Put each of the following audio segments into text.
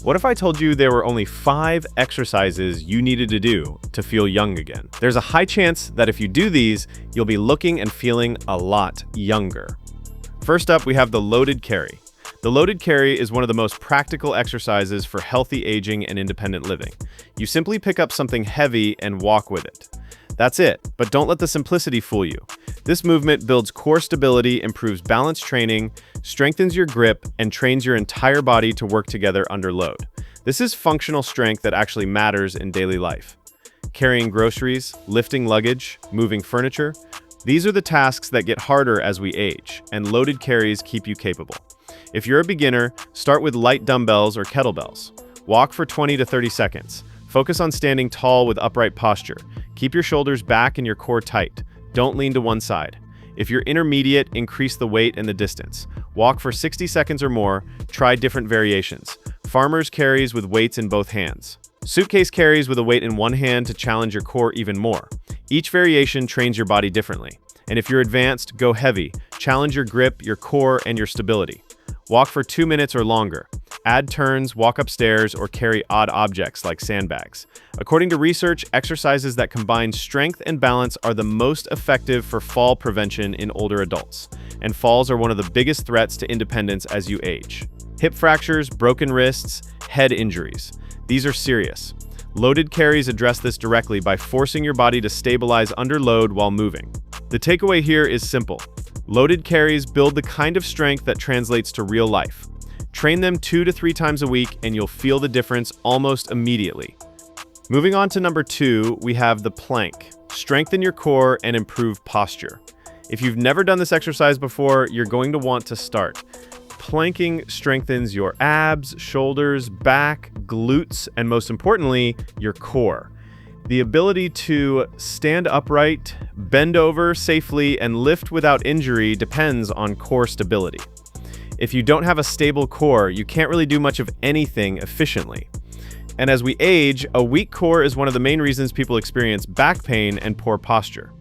What if I told you there were only 5 exercises you needed to do to feel young again? There's a high chance that if you do these, you'll be looking and feeling a lot younger. First up, we have the loaded carry. The loaded carry is one of the most practical exercises for healthy aging and independent living. You simply pick up something heavy and walk with it. That's it, but don't let the simplicity fool you. This movement builds core stability, improves balance training, strengthens your grip, and trains your entire body to work together under load. This is functional strength that actually matters in daily life. Carrying groceries, lifting luggage, moving furniture, these are the tasks that get harder as we age, and loaded carries keep you capable. If you're a beginner, start with light dumbbells or kettlebells. Walk for 20 to 30 seconds. Focus on standing tall with upright posture. Keep your shoulders back and your core tight. Don't lean to one side. If you're intermediate, increase the weight and the distance. Walk for 60 seconds or more. Try different variations. Farmer's carries with weights in both hands. Suitcase carries with a weight in one hand to challenge your core even more. Each variation trains your body differently. And if you're advanced, go heavy. Challenge your grip, your core, and your stability. Walk for 2 minutes or longer. Add turns, walk upstairs, or carry odd objects like sandbags. According to research, exercises that combine strength and balance are the most effective for fall prevention in older adults. And falls are one of the biggest threats to independence as you age. Hip fractures, broken wrists, head injuries. These are serious. Loaded carries address this directly by forcing your body to stabilize under load while moving. The takeaway here is simple. Loaded carries build the kind of strength that translates to real life. Train them 2 to 3 times a week and you'll feel the difference almost immediately. Moving on to number 2, we have the plank. Strengthen your core and improve posture. If you've never done this exercise before, you're going to want to start. Planking strengthens your abs, shoulders, back, glutes, and most importantly, your core. The ability to stand upright, bend over safely, and lift without injury depends on core stability. If you don't have a stable core, you can't really do much of anything efficiently. And as we age, a weak core is one of the main reasons people experience back pain and poor posture.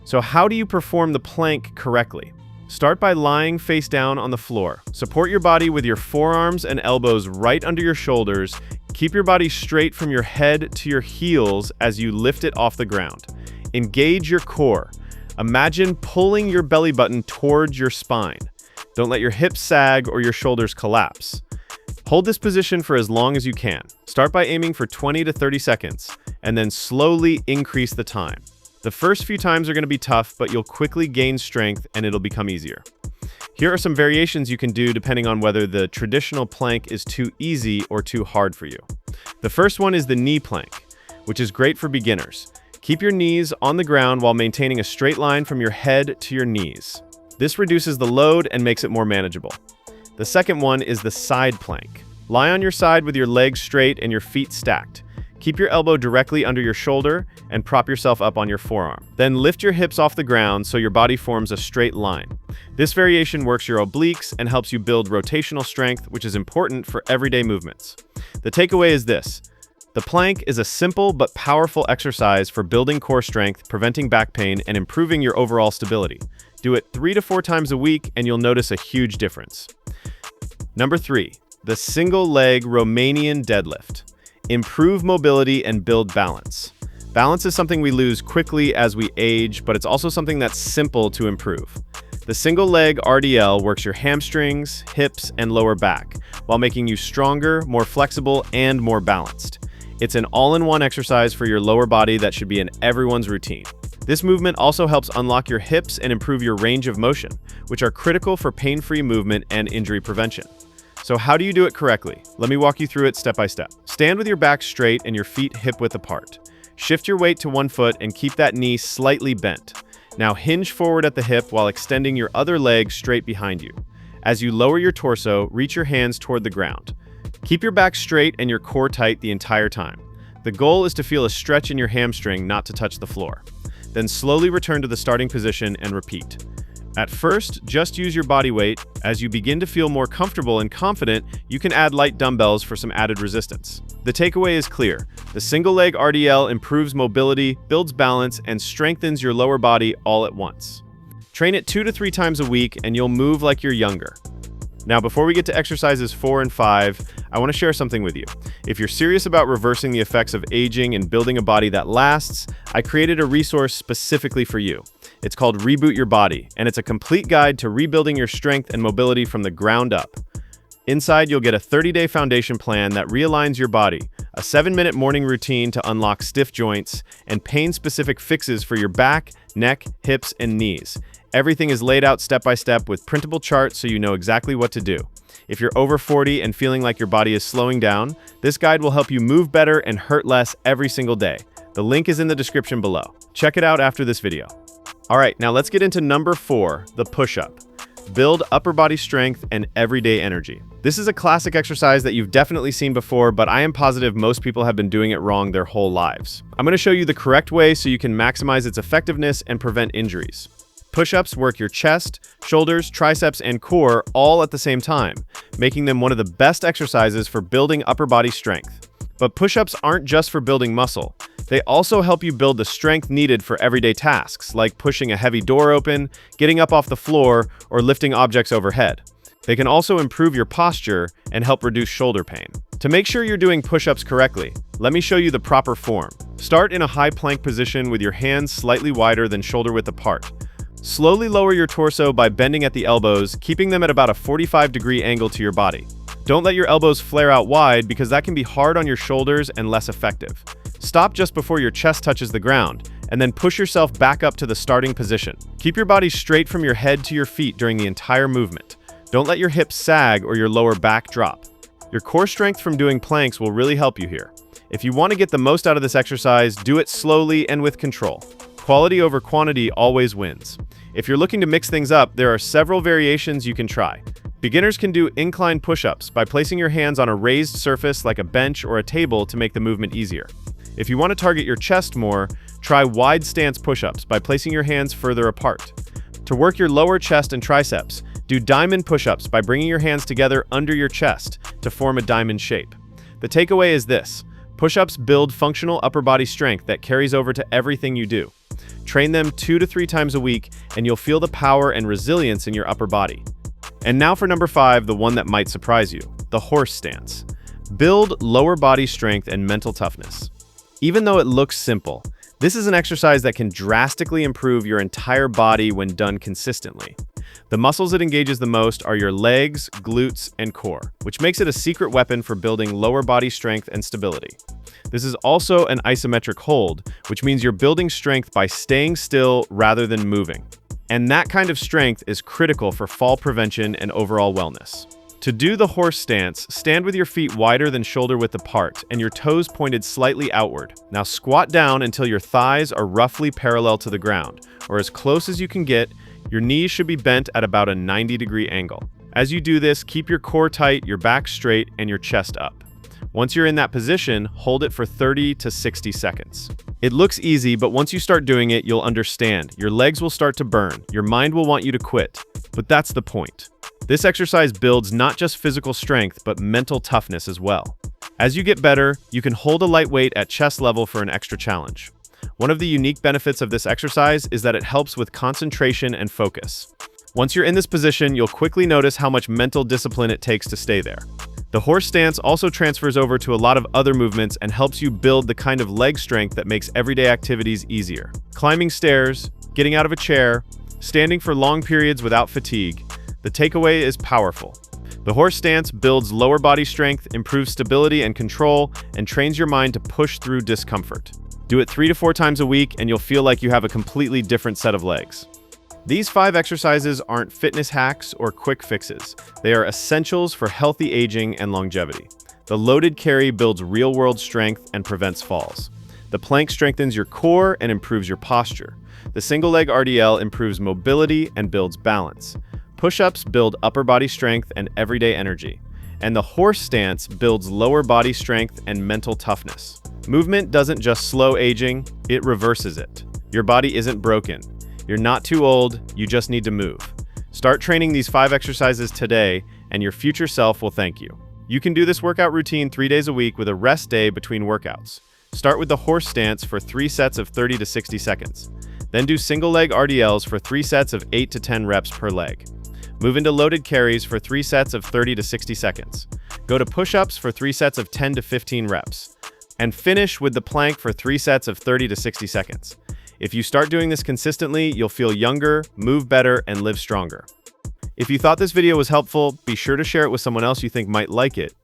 So how do you perform the plank correctly? Start by lying face down on the floor. Support your body with your forearms and elbows right under your shoulders. Keep your body straight from your head to your heels as you lift it off the ground. Engage your core. Imagine pulling your belly button towards your spine. Don't let your hips sag or your shoulders collapse. Hold this position for as long as you can. Start by aiming for 20 to 30 seconds, and then slowly increase the time. The first few times are going to be tough, but you'll quickly gain strength and it'll become easier. Here are some variations you can do depending on whether the traditional plank is too easy or too hard for you. The first one is the knee plank, which is great for beginners. Keep your knees on the ground while maintaining a straight line from your head to your knees. This reduces the load and makes it more manageable. The second one is the side plank. Lie on your side with your legs straight and your feet stacked. Keep your elbow directly under your shoulder and prop yourself up on your forearm. Then lift your hips off the ground so your body forms a straight line. This variation works your obliques and helps you build rotational strength, which is important for everyday movements. The takeaway is this. The plank is a simple but powerful exercise for building core strength, preventing back pain, and improving your overall stability. Do it 3 to 4 times a week and you'll notice a huge difference. Number 3, the single leg Romanian deadlift. Improve mobility and build balance. Balance is something we lose quickly as we age, but it's also something that's simple to improve. The single leg RDL works your hamstrings, hips, and lower back, while making you stronger, more flexible, and more balanced. It's an all-in-one exercise for your lower body that should be in everyone's routine. This movement also helps unlock your hips and improve your range of motion, which are critical for pain-free movement and injury prevention. So how do you do it correctly? Let me walk you through it step by step. Stand with your back straight and your feet hip-width apart. Shift your weight to one foot and keep that knee slightly bent. Now hinge forward at the hip while extending your other leg straight behind you. As you lower your torso, reach your hands toward the ground. Keep your back straight and your core tight the entire time. The goal is to feel a stretch in your hamstring, not to touch the floor. Then slowly return to the starting position and repeat. At first, just use your body weight. As you begin to feel more comfortable and confident, you can add light dumbbells for some added resistance. The takeaway is clear. The single leg RDL improves mobility, builds balance, and strengthens your lower body all at once. Train it 2 to 3 times a week and you'll move like you're younger. Now, before we get to exercises 4 and 5, I want to share something with you. If you're serious about reversing the effects of aging and building a body that lasts, I created a resource specifically for you. It's called Reboot Your Body, and it's a complete guide to rebuilding your strength and mobility from the ground up. Inside, you'll get a 30-day foundation plan that realigns your body, a 7-minute morning routine to unlock stiff joints, and pain-specific fixes for your back, neck, hips, and knees. Everything is laid out step by step with printable charts so you know exactly what to do. If you're over 40 and feeling like your body is slowing down, this guide will help you move better and hurt less every single day. The link is in the description below. Check it out after this video. All right, now let's get into number 4, the push-up. Build upper body strength and everyday energy. This is a classic exercise that you've definitely seen before, but I am positive most people have been doing it wrong their whole lives. I'm going to show you the correct way so you can maximize its effectiveness and prevent injuries. Push-ups work your chest, shoulders, triceps, and core all at the same time, making them one of the best exercises for building upper body strength. But push-ups aren't just for building muscle. They also help you build the strength needed for everyday tasks, like pushing a heavy door open, getting up off the floor, or lifting objects overhead. They can also improve your posture and help reduce shoulder pain. To make sure you're doing push-ups correctly, let me show you the proper form. Start in a high plank position with your hands slightly wider than shoulder width apart. Slowly lower your torso by bending at the elbows, keeping them at about a 45-degree angle to your body. Don't let your elbows flare out wide because that can be hard on your shoulders and less effective. Stop just before your chest touches the ground, and then push yourself back up to the starting position. Keep your body straight from your head to your feet during the entire movement. Don't let your hips sag or your lower back drop. Your core strength from doing planks will really help you here. If you want to get the most out of this exercise, do it slowly and with control. Quality over quantity always wins. If you're looking to mix things up, there are several variations you can try. Beginners can do incline push-ups by placing your hands on a raised surface like a bench or a table to make the movement easier. If you want to target your chest more, try wide stance push-ups by placing your hands further apart. To work your lower chest and triceps, do diamond push-ups by bringing your hands together under your chest to form a diamond shape. The takeaway is this: push-ups build functional upper body strength that carries over to everything you do. Train them 2 to 3 times a week, and you'll feel the power and resilience in your upper body. And now for number 5, the one that might surprise you, the horse stance. Build lower body strength and mental toughness. Even though it looks simple, this is an exercise that can drastically improve your entire body when done consistently. The muscles it engages the most are your legs, glutes, and core, which makes it a secret weapon for building lower body strength and stability. This is also an isometric hold, which means you're building strength by staying still rather than moving. And that kind of strength is critical for fall prevention and overall wellness. To do the horse stance, stand with your feet wider than shoulder width apart and your toes pointed slightly outward. Now squat down until your thighs are roughly parallel to the ground, or as close as you can get. Your knees should be bent at about a 90-degree angle. As you do this, keep your core tight, your back straight, and your chest up. Once you're in that position, hold it for 30 to 60 seconds. It looks easy, but once you start doing it, you'll understand. Your legs will start to burn. Your mind will want you to quit. But that's the point. This exercise builds not just physical strength, but mental toughness as well. As you get better, you can hold a light weight at chest level for an extra challenge. One of the unique benefits of this exercise is that it helps with concentration and focus. Once you're in this position, you'll quickly notice how much mental discipline it takes to stay there. The horse stance also transfers over to a lot of other movements and helps you build the kind of leg strength that makes everyday activities easier. Climbing stairs, getting out of a chair, standing for long periods without fatigue. The takeaway is powerful. The horse stance builds lower body strength, improves stability and control, and trains your mind to push through discomfort. Do it 3 to 4 times a week and you'll feel like you have a completely different set of legs. These 5 exercises aren't fitness hacks or quick fixes. They are essentials for healthy aging and longevity. The loaded carry builds real-world strength and prevents falls. The plank strengthens your core and improves your posture. The single leg RDL improves mobility and builds balance. Push-ups build upper body strength and everyday energy. And the horse stance builds lower body strength and mental toughness. Movement doesn't just slow aging, it reverses it. Your body isn't broken. You're not too old, you just need to move. Start training these 5 exercises today, and your future self will thank you. You can do this workout routine 3 days a week with a rest day between workouts. Start with the horse stance for 3 sets of 30 to 60 seconds. Then do single leg RDLs for 3 sets of 8 to 10 reps per leg. Move into loaded carries for 3 sets of 30 to 60 seconds. Go to push-ups for 3 sets of 10 to 15 reps. And finish with the plank for 3 sets of 30 to 60 seconds. If you start doing this consistently, you'll feel younger, move better, and live stronger. If you thought this video was helpful, be sure to share it with someone else you think might like it.